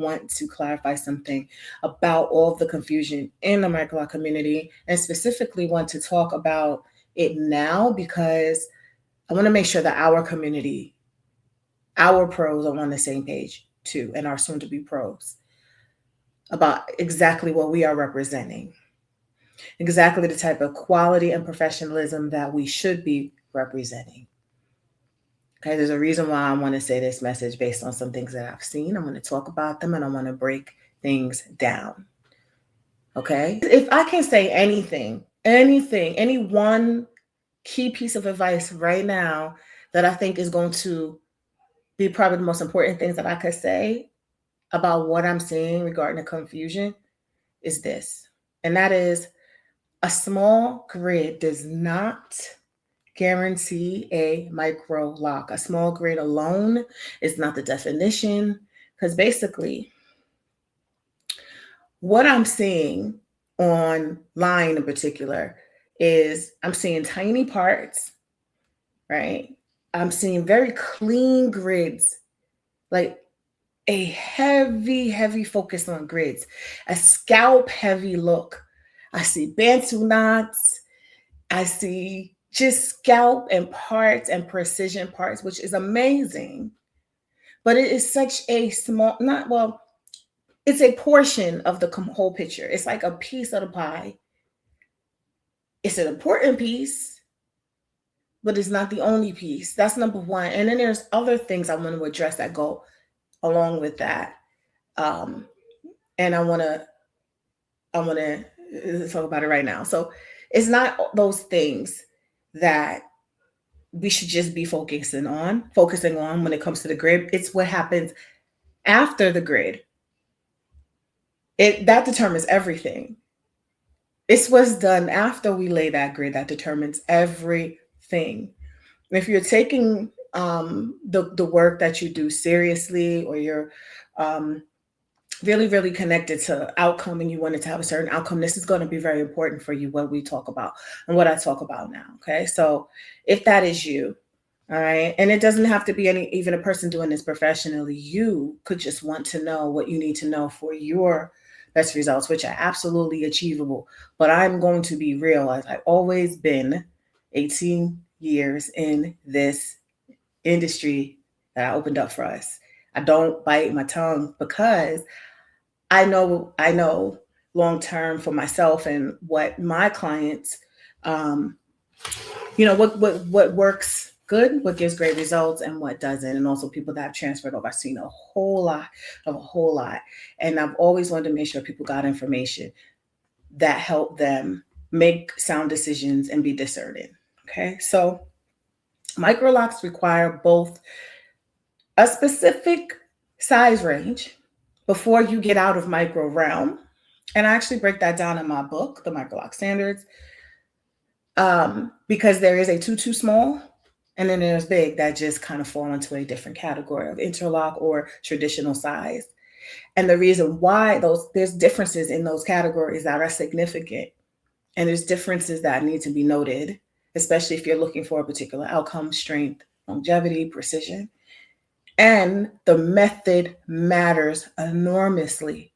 want to clarify something about all of the confusion in the Microloc community, and specifically want to talk about it now because I want to make sure that our community, our pros, are on the same page too, and our soon to be pros about exactly what we are representing, exactly the type of quality and professionalism that we should be representing. Okay, there's a reason why I want to say this message based on some things that I've seen. I'm going to talk about them and I want to break things down. Okay, if I can say any one key piece of advice right now that I think is going to be probably the most important things that I could say about what I'm seeing regarding the confusion is this. And that is, a small grid does not guarantee a micro lock. A small grid alone is not the definition, because basically what I'm seeing online in particular is I'm seeing tiny parts, right? I'm seeing very clean grids, like a heavy focus on grids, a scalp heavy look. I see bantu knots. I see just scalp and parts and precision parts, which is amazing. But it is such a small, not well, it's a portion of the whole picture. It's like a piece of the pie. It's an important piece, but it's not the only piece. That's number one. And then there's other things I want to address that go along with that. Um, and I want to talk about it right now. So it's not those things that we should just be focusing on when it comes to the grid. It's what happens after the grid. It that determines everything. It's what's done after we lay that grid that determines everything. If you're taking the work that you do seriously, or you're um, really connected to outcome and you wanted to have a certain outcome, this is going to be very important for you, what we talk about and what I talk about now. Okay, so if that is you, all right, and it doesn't have to be any even a person doing this professionally, you could just want to know what you need to know for your best results, which are absolutely achievable. But I'm going to be real, as I've always been 18 years in this industry that I opened up for us. I don't bite my tongue because I know long term for myself and what my clients, um, what works good, what gives great results, and what doesn't, and also people that have transferred over. I've seen a whole lot, and I've always wanted to make sure people got information that helped them make sound decisions and be discerning. Okay, so micro locks require both a specific size range before you get out of micro realm. And I actually break that down in my book, The Microloc Standards, because there is a too small, and then there's big that just kind of fall into a different category of interlock or traditional size. And the reason why there's differences in those categories that are significant, and there's differences that need to be noted, especially if you're looking for a particular outcome, strength, longevity, precision. And the method matters enormously.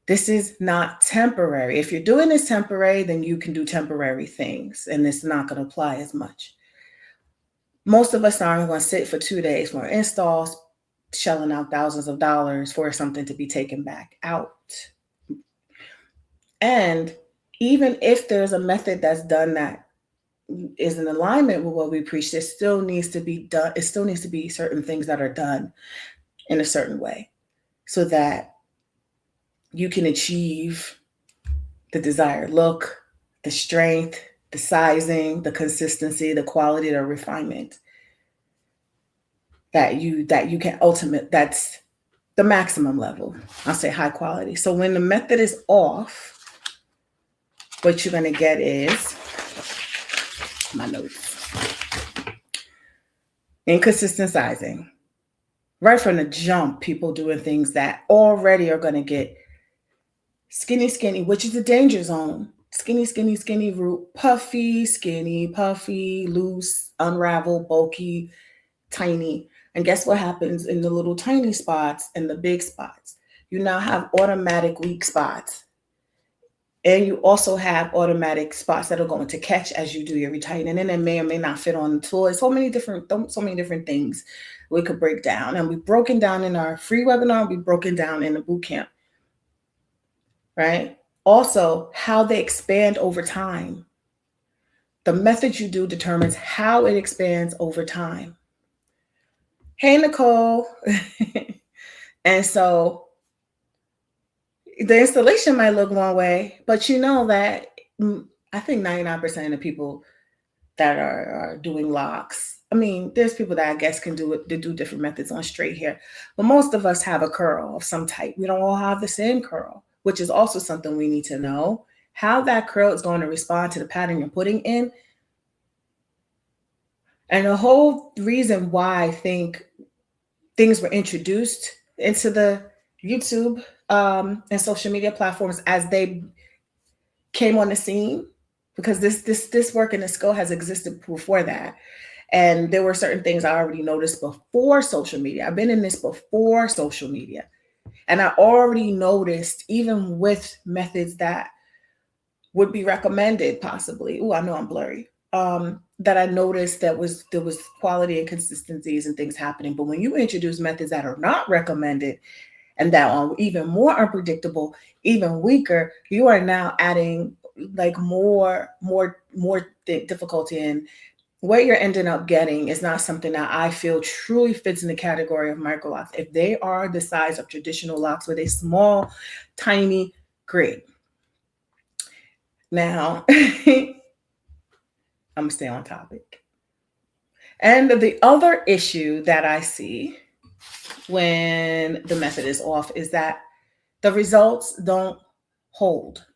This is not temporary. If you're doing this temporary, then you can do temporary things, and it's not going to apply as much. Most of us aren't going to sit for 2 days for installs, shelling out thousands of dollars for something to be taken back out. And even if there's a method that's done that is in alignment with what we preach, there still needs to be done. It still needs to be certain things that are done in a certain way so that you can achieve the desired look, the strength, the sizing, the consistency, the quality, the refinement that you can ultimate. That's the maximum level. I'll say high quality. So when the method is off, what you're going to get is my notes. Inconsistent sizing. Right from the jump, people doing things that already are going to get skinny, which is the danger zone. Skinny, root, puffy, skinny, puffy, loose, unravel, bulky, tiny. And guess what happens in the little tiny spots and the big spots? You now have automatic weak spots. And you also have automatic spots that are going to catch as you do your retightening, and it may or may not fit on the tool. So many different things we could break down. And we've broken down in our free webinar, we've broken down in the boot camp, right? Also, how they expand over time. The method you do determines how it expands over time. Hey, Nicole. And so the installation might look one way, but you know that I think 99% of the people that are doing locks, I mean, there's people that I guess can do it, to do different methods on straight hair, but most of us have a curl of some type. We don't all have the same curl, which is also something we need to know. How that curl is going to respond to the pattern you're putting in. And the whole reason why I think things were introduced into the YouTube and social media platforms as they came on the scene, because this work and this skill has existed before that. And there were certain things I already noticed before social media. I've been in this before social media. And I already noticed, even with methods that would be recommended possibly. Oh, I know I'm blurry. That I noticed there was quality and consistencies and things happening. But when you introduce methods that are not recommended and that are even more unpredictable, even weaker, you are now adding like more difficulty in. What you're ending up getting is not something that I feel truly fits in the category of micro locks. If they are the size of traditional locks with a small, tiny grid. Now, I'm gonna stay on topic. And the other issue that I see when the method is off is that the results don't hold.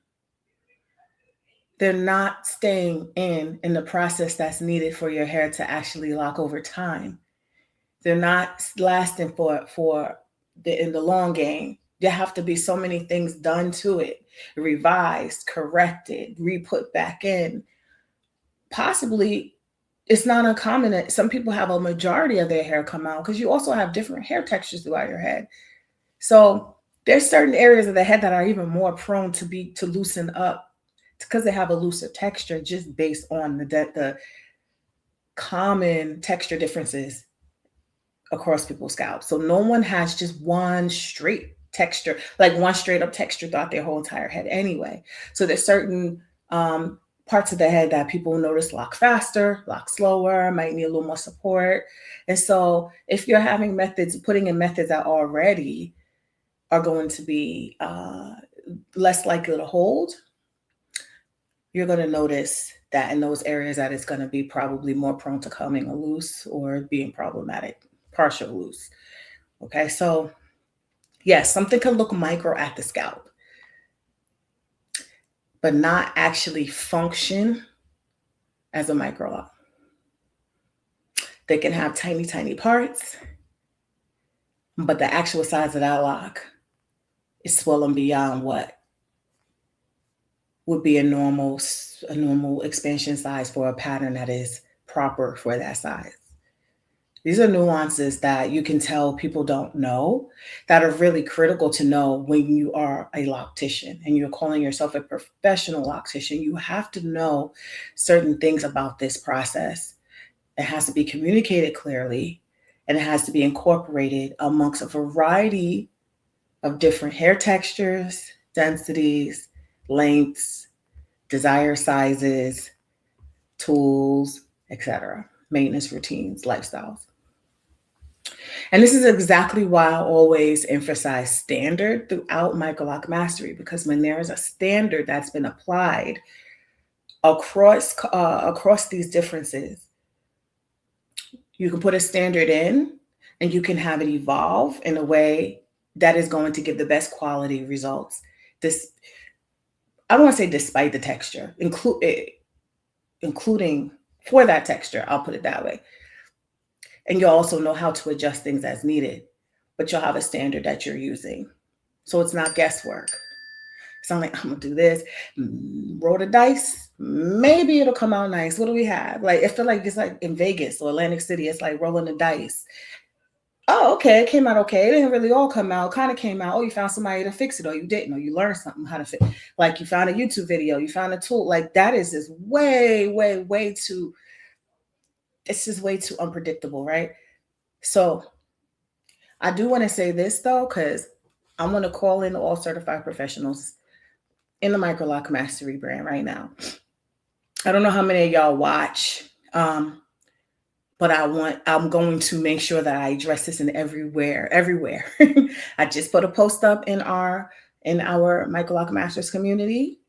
They're not staying in the process that's needed for your hair to actually lock over time. They're not lasting for in the long game. There have to be so many things done to it, revised, corrected, re-put back in. Possibly, it's not uncommon that some people have a majority of their hair come out, because you also have different hair textures throughout your head. So there's certain areas of the head that are even more prone to loosen up because they have a looser texture, just based on the common texture differences across people's scalps. So no one has just one straight texture, like one straight up texture throughout their whole entire head anyway. So there's certain parts of the head that people notice lock faster, lock slower, might need a little more support. And so if you're having methods, putting in methods that already are going to be less likely to hold, you're going to notice that in those areas that it's going to be probably more prone to coming loose or being problematic, partial loose. Okay, so yes, something can look micro at the scalp, but not actually function as a micro lock. They can have tiny, tiny parts, but the actual size of that lock is swollen beyond what would be a normal expansion size for a pattern that is proper for that size. These are nuances that you can tell people don't know, that are really critical to know when you are a loctician and you're calling yourself a professional loctician. You have to know certain things about this process. It has to be communicated clearly, and it has to be incorporated amongst a variety of different hair textures, densities, lengths, desired sizes, tools, etc., maintenance routines, lifestyles. And this is exactly why I always emphasize standard throughout Microloc Mastery, because when there is a standard that's been applied across these differences, you can put a standard in and you can have it evolve in a way that is going to give the best quality results. I don't want to say despite the texture, including for that texture, I'll put it that way. And you'll also know how to adjust things as needed, but you'll have a standard that you're using. So it's not guesswork. It's not like, I'm gonna do this, roll the dice, maybe it'll come out nice. What do we have? Like, I feel like it's like in Vegas or Atlantic City, it's like rolling the dice. Oh, okay, it came out okay. It didn't really all come out. Kind of came out. Oh, you found somebody to fix it, or you didn't, or you learned something how to fix. Like you found a YouTube video, you found a tool. Like that is just way, way, way too. It's just way too unpredictable, right? So I do want to say this though, because I'm going to call in all certified professionals in the Microloc Mastery brand right now. I don't know how many of y'all watch, but I'm going to make sure that I address this in everywhere. I just put a post up in our Microloc Masters community,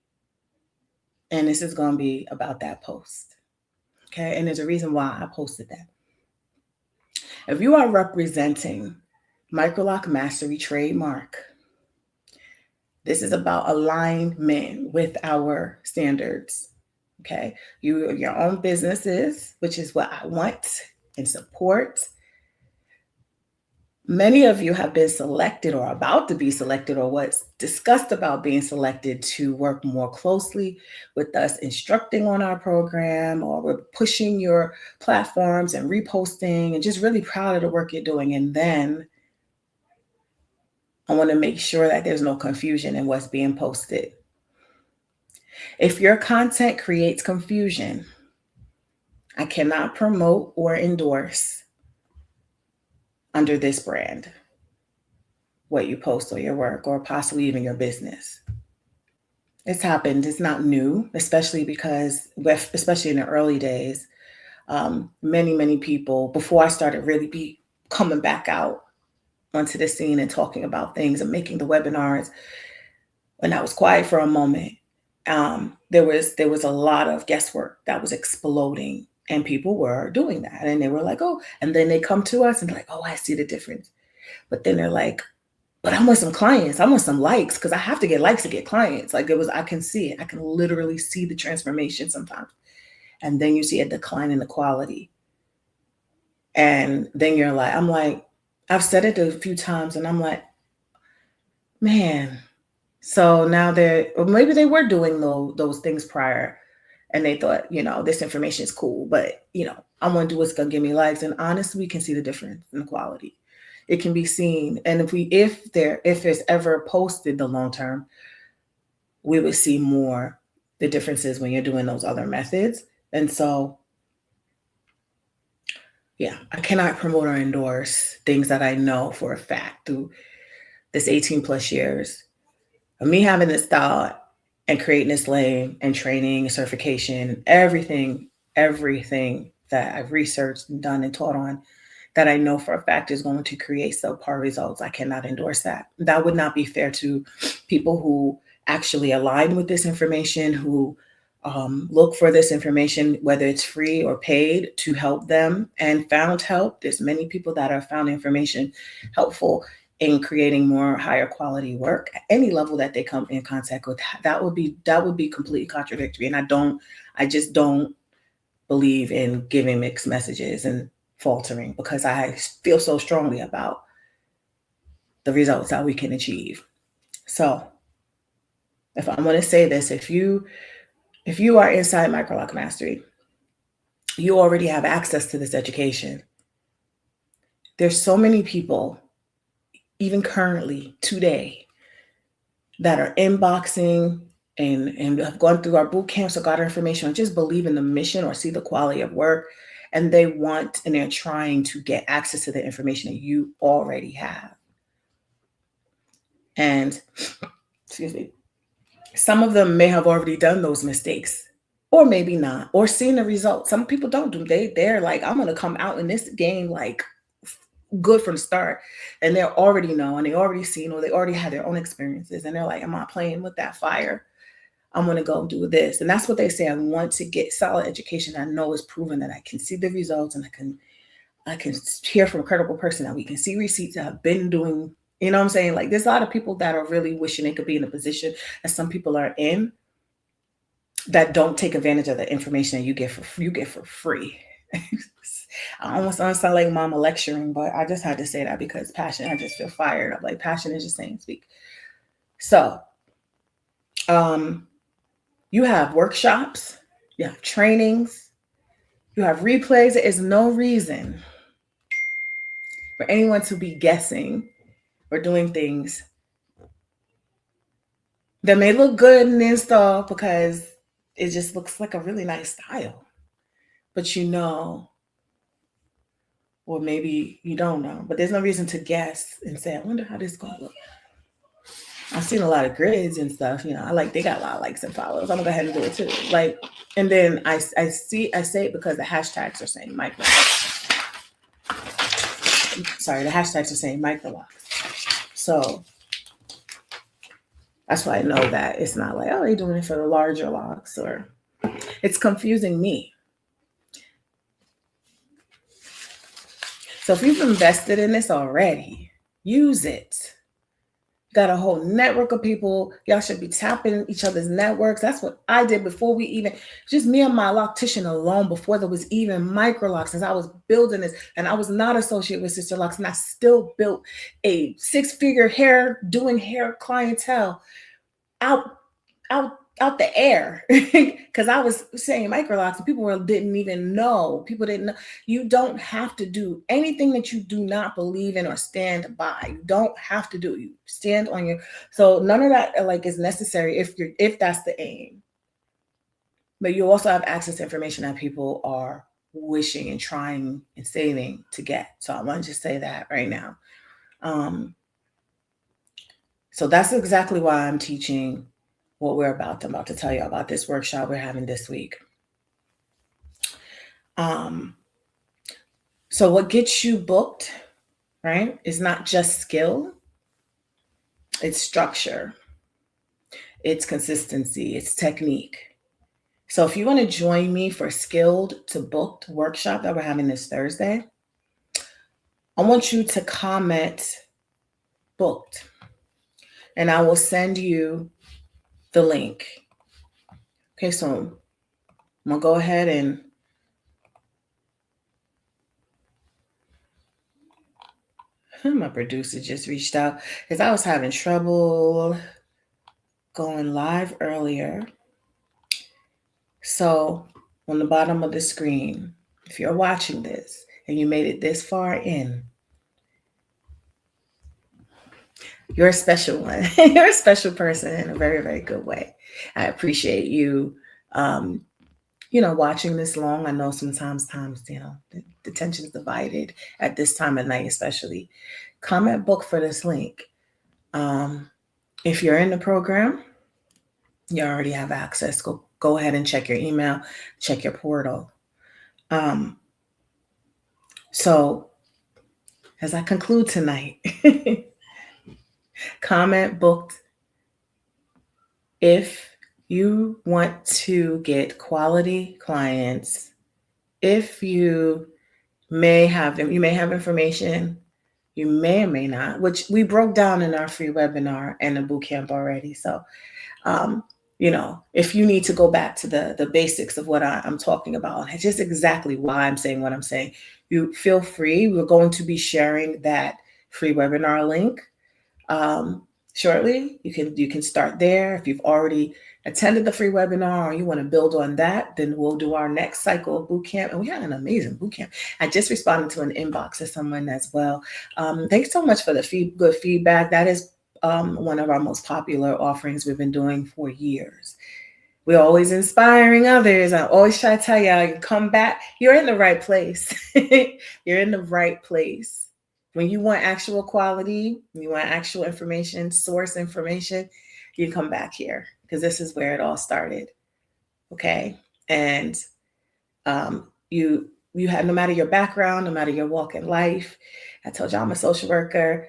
and this is going to be about that post. Okay, and there's a reason why I posted that. If you are representing Microloc Mastery trademark, this is about alignment with our standards. Okay. Your own businesses, which is what I want and support. Many of you have been selected or about to be selected or what's discussed about being selected to work more closely with us instructing on our program, or we're pushing your platforms and reposting and just really proud of the work you're doing. And then I want to make sure that there's no confusion in what's being posted. If your content creates confusion, I cannot promote or endorse under this brand what you post or your work or possibly even your business. It's happened. It's not new, especially because, especially in the early days, many people, before I started really be coming back out onto the scene and talking about things and making the webinars, when I was quiet for a moment, there was a lot of guesswork that was exploding, and people were doing that, and they were like, "Oh," and then they come to us and like, "Oh, I see the difference," but then they're like, "But I want some clients. I want some likes because I have to get likes to get clients." Like I can see it. I can literally see the transformation sometimes, and then you see a decline in the quality, and then you're like, I'm like, I've said it a few times, and I'm like, man. So now or maybe they were doing those things prior, and they thought, this information is cool, but I'm gonna do what's gonna give me likes. And honestly, we can see the difference in the quality. It can be seen. And if it's ever posted the long term, we would see more the differences when you're doing those other methods. And so yeah, I cannot promote or endorse things that I know for a fact through this 18 plus years of me having this thought and creating this lane and training, certification, everything that I've researched and done and taught on, that I know for a fact is going to create subpar results. I cannot endorse that. That would not be fair to people who actually align with this information, who look for this information, whether it's free or paid, to help them and found help. There's many people that have found information helpful in creating more higher quality work at any level that they come in contact with. That would be completely contradictory. And I just don't believe in giving mixed messages and faltering, because I feel so strongly about the results that we can achieve. So if I'm going to say this, if you are inside Microloc Mastery, you already have access to this education. There's so many people, even currently today, that are inboxing and have gone through our boot camps or got our information or just believe in the mission or see the quality of work, and they want and they're trying to get access to the information that you already have. And excuse me, some of them may have already done those mistakes, or maybe not, or seen the results. Some people don't do. They're like, I'm gonna come out in this game like good from the start, and they already know, and they already seen, or they already had their own experiences, and they're like, I'm not playing with that fire. I'm gonna go do this. And that's what they say. I want to get solid education. I know is proven, that I can see the results, and I can hear from a credible person that we can see receipts that have been doing. You know what I'm saying? Like, there's a lot of people that are really wishing they could be in a position that some people are in, that don't take advantage of the information that you get for free. I almost sound like mama lecturing, but I just had to say that because passion. I just feel fired. I'm like, passion is just saying speak. So, you have workshops, you have trainings, you have replays. There is no reason for anyone to be guessing or doing things that may look good in the install because it just looks like a really nice style. But you know, or maybe you don't know, but there's no reason to guess and say, I wonder how this is going to look. I've seen a lot of grids and stuff. You know, they got a lot of likes and followers. I'm gonna go ahead and do it too. Like, and then I say it because the hashtags are saying micro. Sorry, the hashtags are saying Microloc. So that's why I know that it's not like, oh, they're doing it for the larger locks, or it's confusing me. So if you've invested in this already, use it. Got a whole network of people. Y'all should be tapping each other's networks. That's what I did before we even, just me and my loctician alone, before there was even Microloc, since I was building this, and I was not associated with Sister Locks, and I still built a 6-figure doing hair clientele out the air because I was saying Microlocs and people didn't even know. People didn't know. You don't have to do anything that you do not believe in or stand by. You don't have to do. You stand on your. So none of that is necessary if that's the aim. But you also have access to information that people are wishing and trying and saving to get. So I want to just say that right now. So that's exactly why I'm teaching what I'm about to tell you about this workshop we're having this week. So what gets you booked, right, is not just skill, it's structure, it's consistency, it's technique. So if you want to join me for Skilled to Booked workshop that we're having this Thursday, I want you to comment booked, and I will send you the link. Okay, so I'm gonna go ahead and my producer just reached out because I was having trouble going live earlier. So on the bottom of the screen, if you're watching this and you made it this far in, you're a special one. You're a special person in a very, very good way. I appreciate you, watching this long. I know sometimes, the attention's divided at this time of night, especially. Comment book for this link. If you're in the program, you already have access. Go ahead and check your email, check your portal. So as I conclude tonight, comment booked if you want to get quality clients. If you may have information, you may or may not, which we broke down in our free webinar and the bootcamp already. So, if you need to go back to the basics of what I'm talking about, and just exactly why I'm saying what I'm saying, you feel free. We're going to be sharing that free webinar link shortly. You can start there. If you've already attended the free webinar or you want to build on that, then we'll do our next cycle of bootcamp. And we had an amazing bootcamp. I just responded to an inbox of someone as well. Thanks so much for the good feedback. That is one of our most popular offerings we've been doing for years. We're always inspiring others. I always try to tell y'all, you come back, you're in the right place. You're in the right place. When you want actual quality, you want actual information, source information, you come back here because this is where it all started. Okay. And you have, no matter your background, no matter your walk in life, I told you I'm a social worker,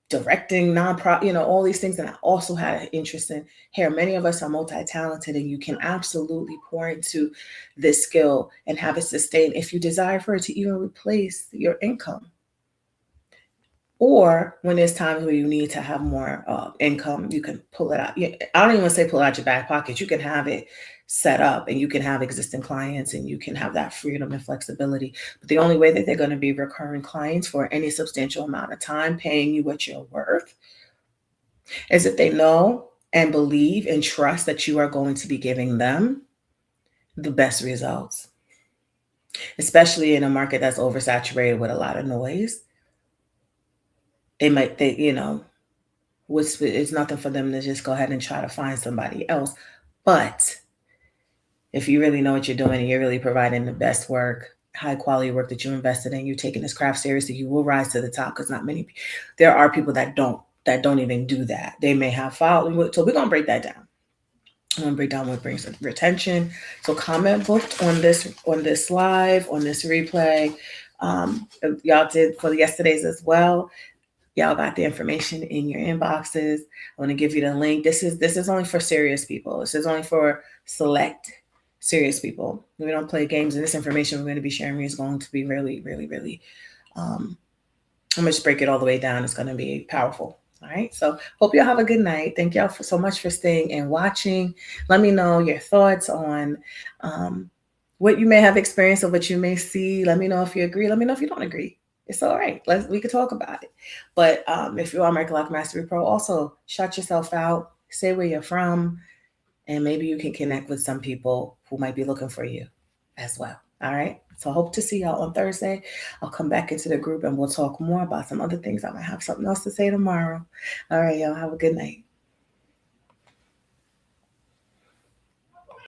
directing nonprofit, all these things. And I also had an interest in hair. Many of us are multi-talented, and you can absolutely pour into this skill and have it sustain if you desire for it to even replace your income. Or when there's times where you need to have more income, you can pull it out. I don't even say pull out your back pocket. You can have it set up, and you can have existing clients, and you can have that freedom and flexibility. But the only way that they're going to be recurring clients for any substantial amount of time, paying you what you're worth, is if they know and believe and trust that you are going to be giving them the best results. especially in a market that's oversaturated with a lot of noise. They might think, it's nothing for them to just go ahead and try to find somebody else. But if you really know what you're doing and you're really providing the best work, high quality work that you invested in, you're taking this craft seriously, you will rise to the top, because not many, there are people that don't even do that. They may have following. So we're gonna break that down. I'm gonna break down what brings retention. So comment booked on this live, on this replay. Y'all did for yesterday's as well. Y'all got the information in your inboxes. I want to give you the link. This is only for serious people. This is only for select serious people. We don't play games, and this information we're going to be sharing is going to be really, really, really. I'm gonna just break it all the way down. It's going to be powerful. All right. So hope y'all have a good night. Thank y'all so much for staying and watching. Let me know your thoughts on what you may have experienced or what you may see. Let me know if you agree. Let me know if you don't agree. It's all right. We can talk about it. But if you are Microloc Mastery Pro, also shout yourself out, say where you're from, and maybe you can connect with some people who might be looking for you as well. All right. So I hope to see y'all on Thursday. I'll come back into the group and we'll talk more about some other things. I might have something else to say tomorrow. All right, y'all. Have a good night.